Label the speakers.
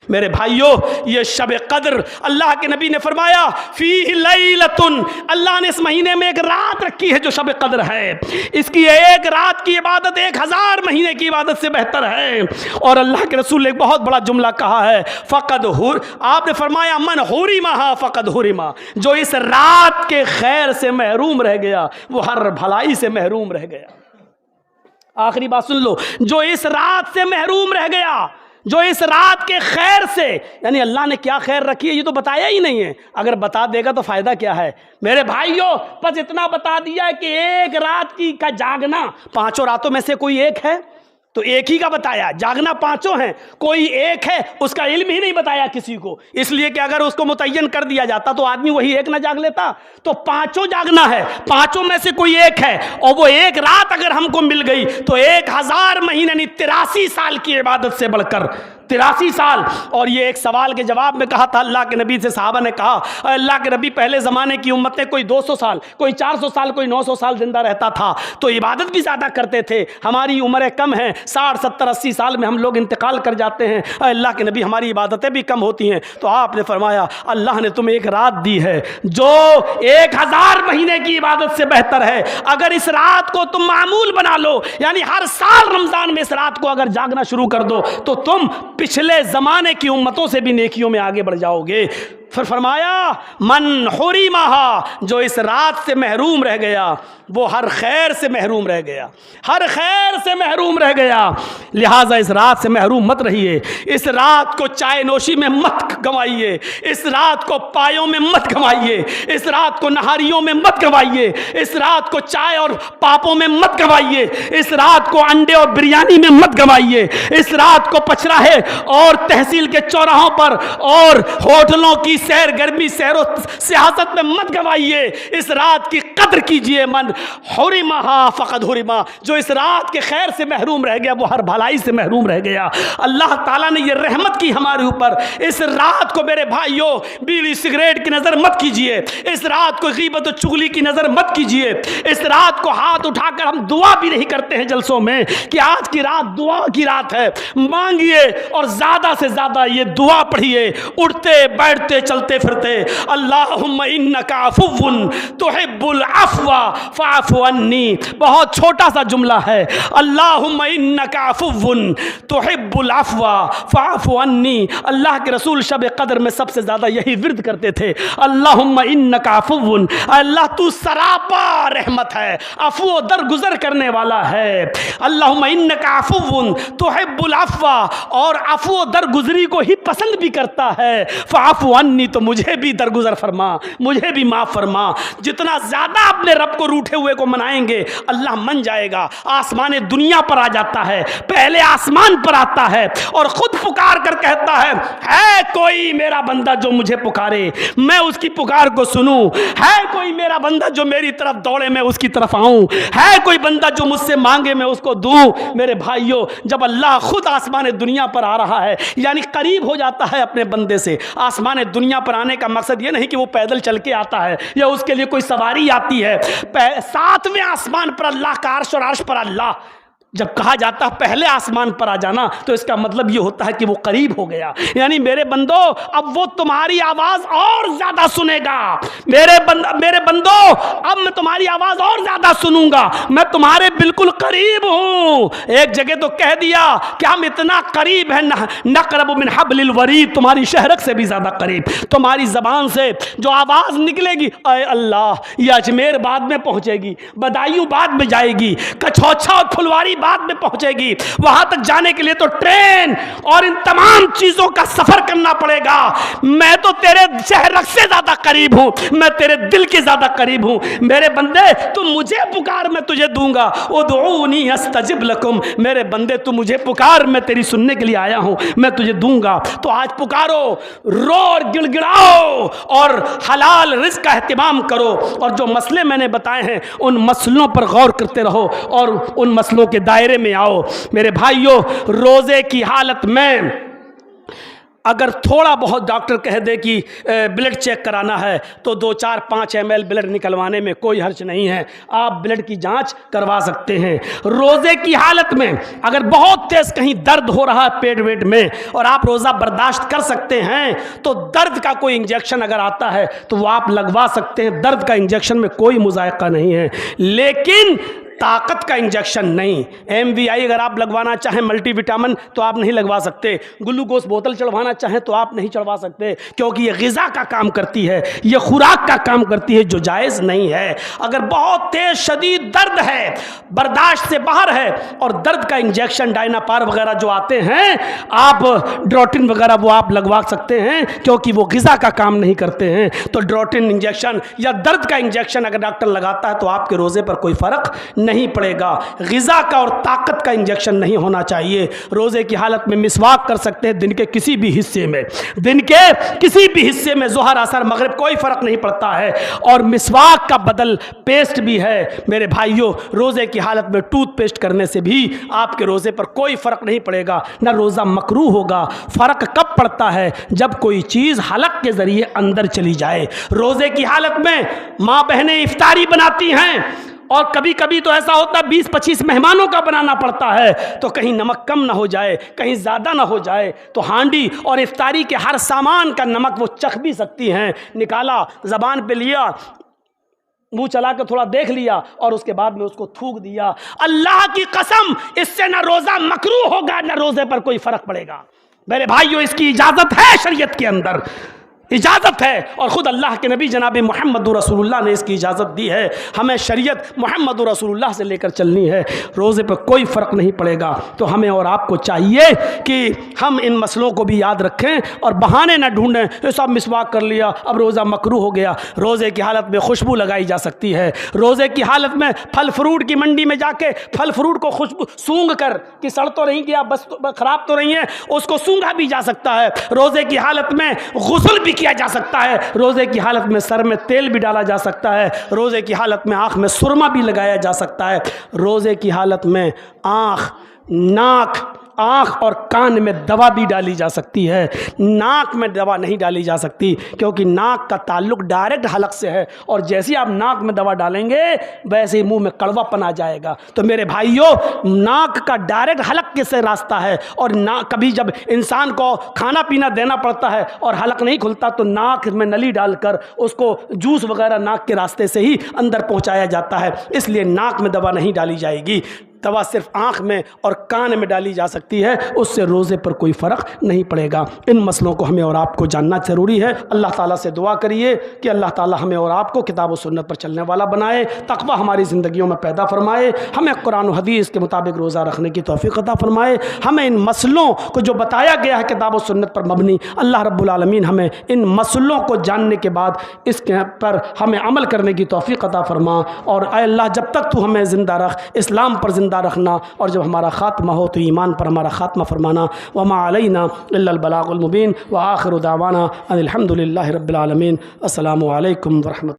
Speaker 1: मेरे भाइयों, ये शब कद्र अल्लाह के नबी ने फरमाया फी लैलतुन, अल्लाह ने इस महीने में एक रात रखी है जो शब कद्र है। इसकी एक रात की इबादत 1000 महीने की इबादत से बेहतर है। और अल्लाह के रसूल ने एक बहुत बड़ा जुमला कहा है, फ़क़द हुर, आपने फरमाया मन हुरिमा फ़क़द हुरिमा, जो इस रात के खैर से महरूम रह गया वो हर भलाई से महरूम रह गया। आखिरी बात सुन लो, जो इस रात से महरूम रह गया, जो इस रात के खैर से, यानी अल्लाह ने क्या खैर रखी है ये तो बताया ही नहीं है। अगर बता देगा तो फ़ायदा क्या है मेरे भाइयों। बस इतना बता दिया है कि एक रात की का जागना 5 रातों में से कोई एक है तो एक ही का बताया, जागना 5 हैं, कोई एक है उसका इल्म ही नहीं बताया किसी को, इसलिए कि अगर उसको मुतय्यन कर दिया जाता तो आदमी वही एक ना जाग लेता। तो 5 जागना है, 5 में से कोई एक है, और वो एक रात अगर हमको मिल गई तो 1000 महीने यानी 83 साल की इबादत से बढ़कर 83 साल। और ये एक सवाल के जवाब में कहा था अल्लाह के नबी से, साहबा ने कहा अल्लाह के नबी पहले ज़माने की उम्मतें कोई 200 साल, कोई 400 साल, कोई 900 साल जिंदा रहता था तो इबादत भी ज़्यादा करते थे, हमारी उम्रें कम हैं, 60 70 80 साल में हम लोग इंतकाल कर जाते हैं, अल्लाह के नबी हमारी इबादतें भी कम होती हैं। तो आपने फरमाया अल्लाह ने तुम्हें एक रात दी है जो 1000 महीने की इबादत से बेहतर है। अगर इस रात को तुम मामूल बना लो, यानी हर साल रमज़ान में इस रात को अगर जागना शुरू कर दो तो तुम पिछले ज़माने की उम्मतों से भी नेकियों में आगे बढ़ जाओगे। फिर फरमाया मन हुरिमा, जो इस रात से महरूम रह गया वो हर खैर से महरूम रह गया, हर खैर से महरूम रह गया। लिहाजा इस रात से महरूम मत रहिए, इस रात को चाय नोशी में मत गंवाइए, इस रात को पायों में मत गंवाइए, इस रात को नहारियों में मत गंवाइए, इस रात को चाय और पापों में मत गंवाइए, इस रात को अंडे और बिरयानी में मत गंवाइए, इस रात को पचराहे और तहसील के चौराहों पर और होटलों की सैर गर्मी सैरो सियासत में मत गवाइए। इस रात की कद्र कीजिए। मन हुरिमा फ़क़द हुरिमा, जो इस रात के खैर से महरूम रह गया वो हर भलाई से महरूम रह गया। अल्लाह ताला ने ये रहमत की हमारे ऊपर। इस रात को मेरे भाइयों बीड़ी सिगरेट की नज़र मत कीजिए, इस रात को गीबत और चुगली की नज़र मत कीजिए, इस रात को हाथ उठाकर हम दुआ भी नहीं करते हैं जलसों में कि आज की रात दुआ की रात है। मांगिए और ज़्यादा से ज़्यादा ये दुआ पढ़िए, उठते बैठते चलते फिरते। अल्लाहुम्मा इन्नका अफ़ुव्वुन तुहिब्बुल अफ़्वा फ़अफ़ु अन्नी, बहुत छोटा सा जुमला है। अल्लाहुम्मा इन्नका अफ़ुव्वुन तुहिब्बुल अफ़्वा फ़अफ़ु अन्नी। अल्लाह के रसूल शब कद्र में सबसे ज़्यादा यही विर्द करते थे, अल्लाहुम्मा इन्नका अफ़ुव्वुन, अल्लाह तू सरापा रहमत है, अफ़्व दरगुजर करने वाला है। अल्लाहुम्मा इन्नका अफ़ुव्वुन तुहिब्बुल अफ़्वा, और अफ़्व दरगुजरी को ही पसंद भी करता है। फ़अफ़ु अन्नी, तो मुझे भी दरगुजर फरमा, मुझे भी माफ़ फरमा। जितना ज़्यादा अपने रब को रूठे हुए को मनाएंगे अल्लाह मन जाएगा। आसमान दुनिया पर आ जाता है, पहले आसमान पर आता है और खुद पुकार कर कहता है कोई मेरा बंदा जो मुझे पुकारे मैं उसकी पुकार को सुनूं, है कोई मेरा बंदा जो मेरी तरफ दौड़े मैं उसकी तरफ आऊं, है कोई बंदा जो मुझसे मांगे मैं उसको दूं। मेरे भाइयों, जब अल्लाह खुद आसमान दुनिया पर आ रहा है यानी करीब हो जाता है अपने बंदे से। आसमान दुनिया पर आने का मकसद ये नहीं कि वो पैदल चल के आता है या उसके लिए कोई सवारी आती है। 7वें आसमान पर अल्लाह का अर्श और अर्श पर अल्लाह। जब कहा जाता है पहले आसमान पर आ जाना तो इसका मतलब ये होता है कि वो करीब हो गया, यानी मेरे बंदो अब वो तुम्हारी आवाज और ज्यादा सुनेगा। मेरे बंदो अब मैं तुम्हारी आवाज और ज्यादा सुनूंगा, मैं तुम्हारे बिल्कुल करीब हूं। एक जगह तो कह दिया कि हम इतना करीब है, नक़रबु मिन हब्लिल वरीद, तुम्हारी शहरक से भी ज्यादा करीब। तुम्हारी जबान से जो आवाज निकलेगी ऐ अल्लाह, ये अजमेर बाद में पहुंचेगी, बदायूं बाद में जाएगी, कछौछा और फुलवारी बाद में पहुंचेगी। वहां तक जाने के लिए तो ट्रेन और इन तमाम चीजों का सफर करना पड़ेगा। मैं तो तेरे शहर से ज्यादा करीब हूं, मैं तेरे दिल के ज्यादा करीब हूं। मेरे बंदे तू मुझे पुकार, मैं तुझे दूंगा। उदऊनी अस्तजिब लकुम, मेरे बंदे तू मुझे पुकार, मैं तेरी सुनने के लिए आया हूं, मैं तुझे दूंगा। तो आज पुकारो, रो और गिड़गिड़ाओ और हलाल रिज़्क़ का एहतिमाम करो। और जो मसले मैंने बताए हैं उन मसलों पर गौर करते रहो और उन मसलों के दायरे में आओ। मेरे भाइयों, रोज़े की हालत में अगर थोड़ा बहुत डॉक्टर कह दे कि ब्लड चेक कराना है तो 2-4-5 ml ब्लड निकलवाने में कोई हर्ज नहीं है, आप ब्लड की जांच करवा सकते हैं। रोज़े की हालत में अगर बहुत तेज कहीं दर्द हो रहा है पेट वेट में और आप रोज़ा बर्दाश्त कर सकते हैं तो दर्द का कोई इंजेक्शन अगर आता है तो वो आप लगवा सकते हैं। दर्द का इंजेक्शन में कोई मुज़ायका नहीं है, लेकिन ताकत का इंजेक्शन नहीं। MVI अगर आप लगवाना चाहें मल्टीविटामिन तो आप नहीं लगवा सकते, ग्लूकोज बोतल चढ़वाना चाहें तो आप नहीं चढ़वा सकते, क्योंकि ये ग़िज़ा का काम करती है, ये खुराक का काम करती है, जो जायज़ नहीं है। अगर बहुत तेज शदीद दर्द है, बर्दाश्त से बाहर है, और दर्द का इंजेक्शन डायनापार वगैरह जो आते हैं, आप ड्रोटिन वगैरह वो आप लगवा सकते हैं, क्योंकि वो ग़िज़ा का काम नहीं करते हैं। तो ड्रोटिन इंजेक्शन या दर्द का इंजेक्शन अगर डॉक्टर लगाता है तो आपके रोज़े पर कोई फ़र्क नहीं पड़ेगा। ग़िज़ा का और ताकत का इंजेक्शन नहीं होना चाहिए। रोज़े की हालत में मिसवाक कर सकते हैं दिन के किसी भी हिस्से में, दिन के किसी भी हिस्से में, ज़ोहर असर मगरिब कोई फ़र्क नहीं पड़ता है। और मिसवाक का बदल पेस्ट भी है मेरे भाइयों। रोज़े की हालत में टूथपेस्ट करने से भी आपके रोज़े पर कोई फ़र्क नहीं पड़ेगा, ना रोज़ा मकरूह होगा। फ़र्क कब पड़ता है? जब कोई चीज़ हलक के ज़रिए अंदर चली जाए। रोज़े की हालत में माँ बहनें इफ्तारी बनाती हैं और कभी कभी तो ऐसा होता है 20-25 मेहमानों का बनाना पड़ता है, तो कहीं नमक कम ना हो जाए, कहीं ज़्यादा ना हो जाए, तो हांडी और इफ्तारी के हर सामान का नमक वो चख भी सकती हैं। निकाला, ज़बान पे लिया, मुंह चला के थोड़ा देख लिया और उसके बाद में उसको थूक दिया। अल्लाह की कसम, इससे ना रोज़ा मकरूह होगा ना रोज़े पर कोई फ़र्क पड़ेगा। मेरे भाइयों, इसकी इजाज़त है, शरीयत के अंदर इजाज़त है, और ख़ुद अल्लाह के नबी जनाब मोहम्मद रसूलुल्लाह ने इसकी इजाज़त दी है। हमें शरीयत मोहम्मद रसूलुल्लाह से लेकर चलनी है, रोज़े पर कोई फ़र्क नहीं पड़ेगा। तो हमें और आपको चाहिए कि हम इन मसलों को भी याद रखें और बहाने न ढूंढें, ये सब मिसवाक कर लिया अब रोज़ा मकरूह हो गया। रोज़े की हालत में खुशबू लगाई जा सकती है। रोज़े की हालत में फल फ्रूट की मंडी में जाके फल फ्रूट को खुशबू सूंघ कर कि सड़ तो नहीं गया, बस ख़राब तो नहीं है, उसको सूंघा भी जा सकता है। रोज़े की हालत में गुस्ल भी किया जा सकता है। रोज़े की हालत में सर में तेल भी डाला जा सकता है। रोज़े की हालत में आँख में सुरमा भी लगाया जा सकता है। रोज़े की हालत में आँख, नाक, आँख और कान में दवा भी डाली जा सकती है। नाक में दवा नहीं डाली जा सकती, क्योंकि नाक का ताल्लुक डायरेक्ट हलक से है, और जैसे ही आप नाक में दवा डालेंगे वैसे ही मुंह में कड़वापन आ जाएगा। तो मेरे भाइयों, नाक का डायरेक्ट हलक के से रास्ता है, और नाक कभी जब इंसान को खाना पीना देना पड़ता है और हलक नहीं खुलता तो नाक में नली डालकर उसको जूस वगैरह नाक के रास्ते से ही अंदर पहुँचाया जाता है। इसलिए नाक में दवा नहीं डाली जाएगी। दवा सिर्फ आँख में और कान में डाली जा सकती है, उससे रोज़े पर कोई फ़र्क नहीं पड़ेगा। इन मसलों को हमें और आपको जानना ज़रूरी है। अल्लाह ताला से दुआ करिए कि अल्लाह ताला हमें और आपको किताब और सुन्नत पर चलने वाला बनाए, तक़वा हमारी ज़िंदगियों में पैदा फरमाए, हमें कुरान और हदीस के मुताबिक रोज़ा रखने की तौफ़ीक़ अता फरमाए। हमें इन मसलों को जो बताया गया है किताब और सुन्नत पर मबनी, अल्लाह रब्बुल आलमीन हमें इन मसलों को जानने के बाद इसके पर हमें अमल करने की तौफ़ीक़ अता फरमा। और ऐ अल्लाह, जब तक तू हमें ज़िंदा रख, इस्लाम पर ज़िंदा रखना, और जब हमारा ख़ात्मा हो तो ईमान पर हमारा ख़ात्मा फरमाना। वमा अलैना इल्लल बलागुल मुबीन व आखिरु दावाना अनिल हम्दुलिल्लाहि रब्बिल आलमीन। अस्सलामु अलैकुम व रहमतुल्लाह।